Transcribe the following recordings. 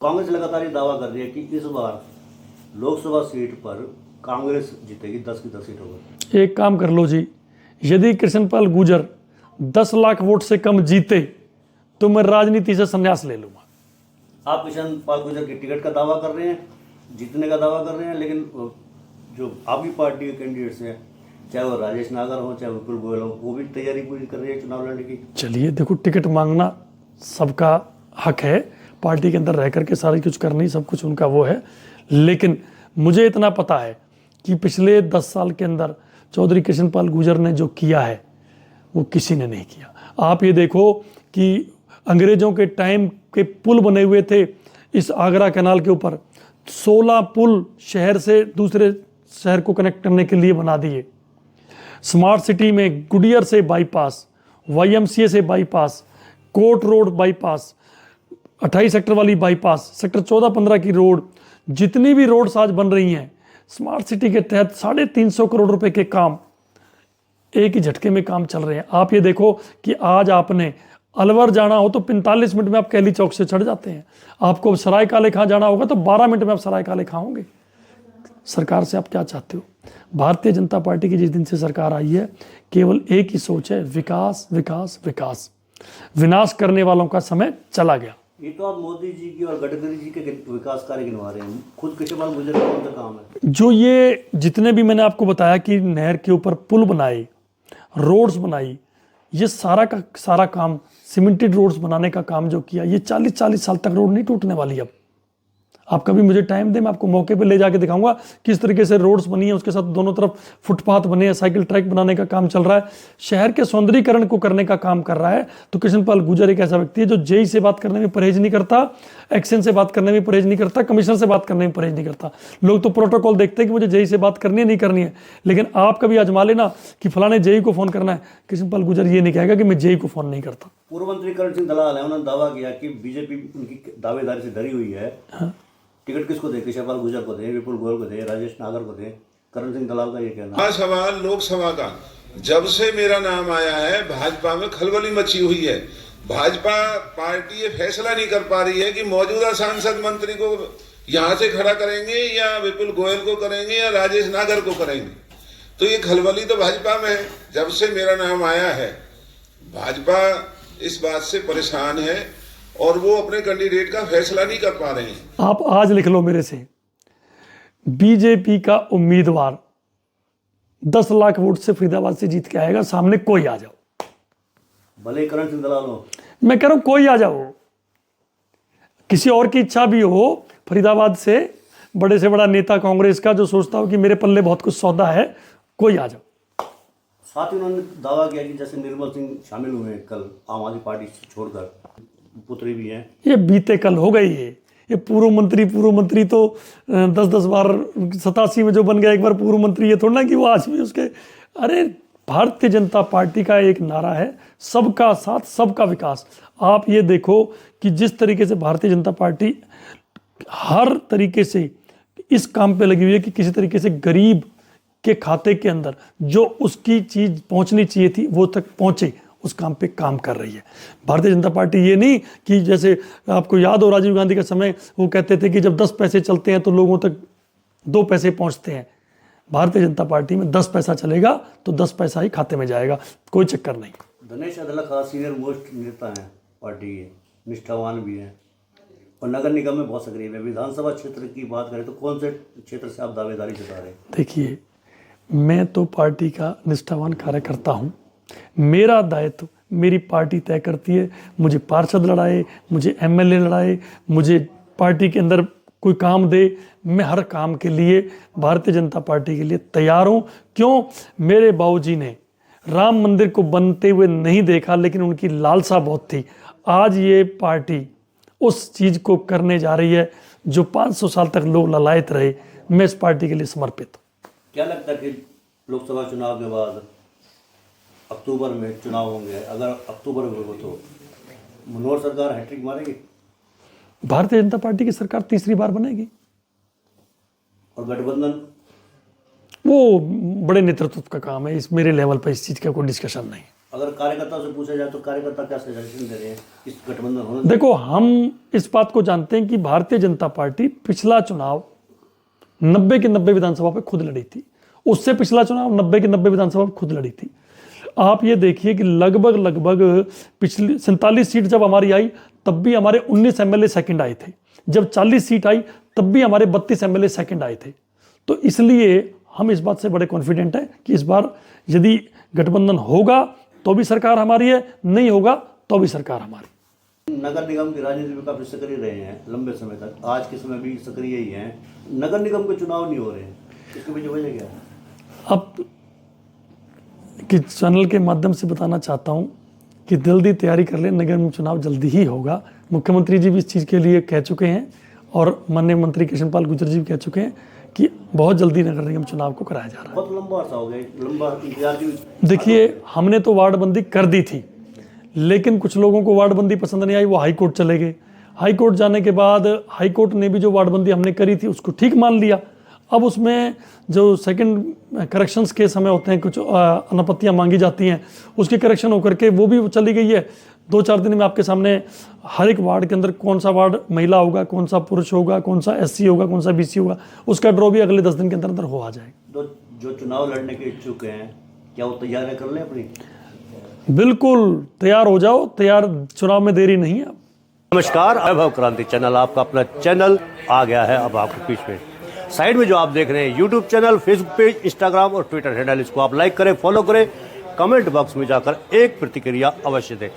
कांग्रेस लगातार ये दावा कर रही है कि इस बार लोकसभा सीट पर कांग्रेस जीतेगी, 10 की 10 सीट होगी। एक काम कर लो जी, यदि कृष्णपाल गुर्जर 10 लाख वोट से कम जीते तो मैं राजनीति से संन्यास ले लूंगा। आप कृष्णपाल गुर्जर की टिकट का दावा कर रहे हैं, जीतने का दावा कर रहे हैं, लेकिन जो आपकी पार्टी के कैंडिडेट्स हैं, चाहे वो राजेश नागर हो चाहे विपुल गोयल हो, वो भी तैयारी पूरी कर रही है चुनाव लड़ने की। चलिए देखो, टिकट मांगना सबका हक है, पार्टी के अंदर रह करके सारी कुछ करनी, सब कुछ उनका वो है। लेकिन मुझे इतना पता है कि पिछले 10 साल के अंदर चौधरी कृष्णपाल गुर्जर ने जो किया है वो किसी ने नहीं किया। आप ये देखो कि अंग्रेजों के टाइम के पुल बने हुए थे इस आगरा कैनाल के ऊपर, 16 पुल शहर से दूसरे शहर को कनेक्ट करने के लिए बना दिए। स्मार्ट सिटी में गुडियर से बाईपास, YMCA से bypass, court road bypass, 28 sector वाली बाईपास, सेक्टर 14-15 की रोड, जितनी भी रोड्स आज बन रही हैं स्मार्ट सिटी के तहत 350 करोड़ रुपए के काम एक ही झटके में काम चल रहे हैं। आप ये देखो कि आज आपने अलवर जाना हो तो 45 मिनट में आप कैली चौक से चढ़ जाते हैं, आपको सराय काले खां जाना होगा तो 12 मिनट में आप सराय काले खां होंगे। सरकार से आप क्या चाहते हो? भारतीय जनता पार्टी की जिस दिन से सरकार आई है केवल एक ही सोच है, विकास विकास विकास। विनाश करने वालों का समय चला गया। ये तो आप मोदी जी की और गडकरी जी के विकास कार्य गिनवा रहे हैं, खुद कृष्णपाल गुर्जर का कौन सा काम है? जो ये जितने भी मैंने आपको बताया कि नहर के ऊपर पुल बनाए, रोड्स बनाई, ये सारा का सारा काम, सीमेंटेड रोड्स बनाने का काम जो किया, ये 40-40 साल तक रोड नहीं टूटने वाली। अब आप कभी मुझे टाइम दें, मैं आपको मौके पे ले जाके दिखाऊंगा किस तरीके से रोड्स बनी है, उसके साथ दोनों तरफ फुटपाथ बने हैं, साइकिल ट्रैक बनाने का काम चल रहा है, शहर के सौंदर्यीकरण को करने का काम कर रहा है। तो कृष्णपाल गुर्जर एक ऐसा व्यक्ति है जो जेई से बात करने में परहेज नहीं करता, एक्शन से बात करने में परहेज नहीं करता, कमिश्नर से बात करने में परहेज नहीं करता। लोग तो प्रोटोकॉल देखते हैं कि मुझे जेई से बात करनी है नहीं करनी है, लेकिन आप कभी आजमा लेना कि फलाने जेई को फोन करना है, कृष्णपाल गुर्जर ये नहीं कहेगा कि मैं जेई को फोन नहीं करता। पूर्व मंत्री करण सिंह दलाल है, उन्होंने दावा किया कि बीजेपी उनकी दावेदारी से डरी हुई है। हाँ। टिकट किसको दे? कृष्णपाल गुर्जर को दे, विपुल गोयल को दे, राजेश नागर को दे। करण सिंह दलाल का ये कहना है। सवाल लोकसभा का, जब से मेरा नाम आया है भाजपा में खलबली मची हुई है। भाजपा पार्टी ये फैसला नहीं कर पा रही है कि मौजूदा सांसद मंत्री को यहाँ से खड़ा करेंगे या विपुल गोयल को करेंगे या राजेश नागर को करेंगे। तो ये खलबली तो भाजपा में है। जब से मेरा नाम आया है भाजपा इस बात से परेशान है और वो अपने कैंडिडेट का फैसला नहीं कर पा रहे हैं। आप आज लिख लो मेरे से, बीजेपी का उम्मीदवार 10 लाख वोट से फरीदाबाद से जीत के आएगा, सामने कोई आ जाओ, भले करण सिंह दलाल हो। मैं कह रहा हूं कोई आ जाओ, किसी और की इच्छा भी हो, फरीदाबाद से बड़े से बड़ा नेता कांग्रेस का जो सोचता हो कि मेरे पल्ले बहुत कुछ सौदा है, कोई आ जाओ। साथ ही उन्होंने दावा किया कि जैसे निर्मल सिंह शामिल हुए कल आम आदमी पार्टी से छोड़कर, पुत्री भी हैं। ये बीते कल हो गई है। ये पूर्व मंत्री तो 10-10 बार 87 में जो बन गया एक बार पूर्व मंत्री, ये थोड़ा ना कि वो आज भी उसके। अरे भारतीय जनता पार्टी का एक नारा है, सबका साथ सबका विकास। आप ये देखो कि जिस तरीके से भारतीय जनता पार्टी हर तरीके से इस काम पे लगी हुई है कि किसी तरीके से गरीब के खाते के अंदर जो उसकी चीज पहुंचनी चाहिए थी वो तक पहुंचे, उस काम पे काम कर रही है भारतीय जनता पार्टी। ये नहीं कि जैसे आपको याद हो राजीव गांधी का समय, वो कहते थे कि जब 10 पैसे चलते हैं तो लोगों तक 2 पैसे पहुंचते हैं। भारतीय जनता पार्टी में 10 पैसा चलेगा तो 10 पैसा ही खाते में जाएगा, कोई चक्कर नहीं। दिनेश अदला खास सीनियर मोस्ट नेता हैं पार्टी के, निष्ठावान भी हैं और नगर निगम में बहुत सक्रिय है। विधानसभा क्षेत्र की बात करें तो कौन से क्षेत्र से आप दावेदारी जता रहे हैं? देखिए, मैं तो पार्टी का निष्ठावान कार्यकर्ता हूँ। मेरा दायित्व मेरी पार्टी तय करती है। मुझे पार्षद लड़ाए, मुझे MLA लड़ाए, मुझे पार्टी के अंदर कोई काम दे, मैं हर काम के लिए भारतीय जनता पार्टी के लिए तैयार हूँ। क्यों? मेरे बाबूजी ने राम मंदिर को बनते हुए नहीं देखा, लेकिन उनकी लालसा बहुत थी। आज ये पार्टी उस चीज़ को करने जा रही है जो 500 साल तक लोग ललायत रहे। मैं इस पार्टी के लिए समर्पित हूँ। क्या लगता है कि लोकसभा चुनाव के बाद अक्टूबर में चुनाव होंगे, अगर अक्टूबर में हो तो मनोहर सरकार हैट्रिक मारेगी? भारतीय जनता पार्टी की सरकार तीसरी बार बनेगी। और गठबंधन? वो बड़े नेतृत्व का काम है, इस मेरे लेवल पर इस चीज़ का कोई डिस्कशन नहीं। अगर कार्यकर्ता से पूछा जाए तो कार्यकर्ता क्या सजेशन दे रहे हैं इस गठबंधन होने? देखो, हम इस बात को जानते हैं कि भारतीय जनता पार्टी पिछला चुनाव 90 के 90 विधानसभा पे खुद लड़ी थी, उससे पिछला चुनाव 90 के 90 विधानसभा पे खुद लड़ी थी। आप ये देखिए कि लगभग पिछली 47 सीट जब हमारी आई तब भी हमारे 19 एमएलए सेकंड आए थे, जब 40 सीट आई तब भी हमारे 32 एमएलए सेकंड आए थे। तो इसलिए हम इस बात से बड़े कॉन्फिडेंट हैं कि इस बार यदि गठबंधन होगा तो भी सरकार हमारी है, नहीं होगा तो भी सरकार हमारी। नगर निगम की राजनीति में काफी सक्रिय रहे हैं लंबे समय तक, आज के समय भी सक्रिय ही हैं। नगर निगम के चुनाव नहीं हो रहे हैं, इसके पीछे वजह क्या है? अब कि चैनल के माध्यम से बताना चाहता हूं कि जल्दी तैयारी कर ले, नगर निगम चुनाव जल्दी ही होगा। मुख्यमंत्री जी भी इस चीज़ के लिए कह चुके हैं और माननीय मंत्री कृष्णपाल गुर्जर जी भी कह चुके हैं कि बहुत जल्दी नगर निगम चुनाव को कराया जा रहा है। बहुत लंबा अर्सा हो गया, लंबा इंतजार की। देखिए, हमने तो वार्डबंदी कर दी थी, लेकिन कुछ लोगों को वार्डबंदी पसंद नहीं आई, वो हाई कोर्ट चले गए। हाई कोर्ट जाने के बाद हाई कोर्ट ने भी जो वार्डबंदी हमने करी थी उसको ठीक मान लिया। अब उसमें जो सेकंड करेक्शंस के समय होते हैं, कुछ अनापत्तियां मांगी जाती हैं, उसके करेक्शन होकर के वो भी चली गई है। 2-4 दिन में आपके सामने हर एक वार्ड के अंदर कौन सा वार्ड महिला होगा, कौन सा पुरुष होगा, कौन सा एससी होगा, कौन सा बीसी होगा, उसका ड्रॉ भी अगले 10 दिन के अंदर अंदर हो आ जाएगा। तो जो चुनाव लड़ने के इच्छुक हैं, क्या वो तैयारियां कर लें अपनी? बिल्कुल तैयार हो जाओ, तैयार, चुनाव में देरी नहीं है। नमस्कार, वैभव क्रांति चैनल, आपका अपना चैनल आ गया है अब आपके बीच में। साइड में जो आप देख रहे हैं YouTube channel, Facebook page, Instagram और ट्विटर हैंडल, इसको आप लाइक करें, फॉलो करें, कमेंट बॉक्स में जाकर एक प्रतिक्रिया अवश्य दें।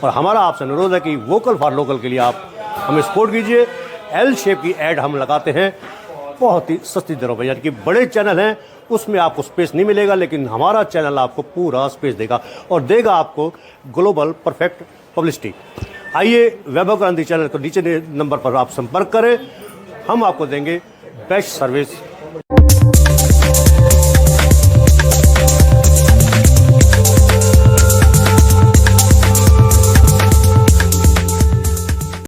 और हमारा आपसे अनुरोध है कि वोकल फॉर लोकल के लिए आप हमें सपोर्ट कीजिए। एल शेप की ऐड हम लगाते हैं बहुत ही सस्ती दरों पर, यानी कि बड़े चैनल हैं उसमें आपको स्पेस नहीं मिलेगा, लेकिन हमारा चैनल आपको पूरा स्पेस देगा और देगा आपको ग्लोबल परफेक्ट पब्लिसिटी। आइए, वैभव क्रांति चैनल को नीचे नंबर पर आप संपर्क करें, हम आपको देंगे बेस्ट सर्विस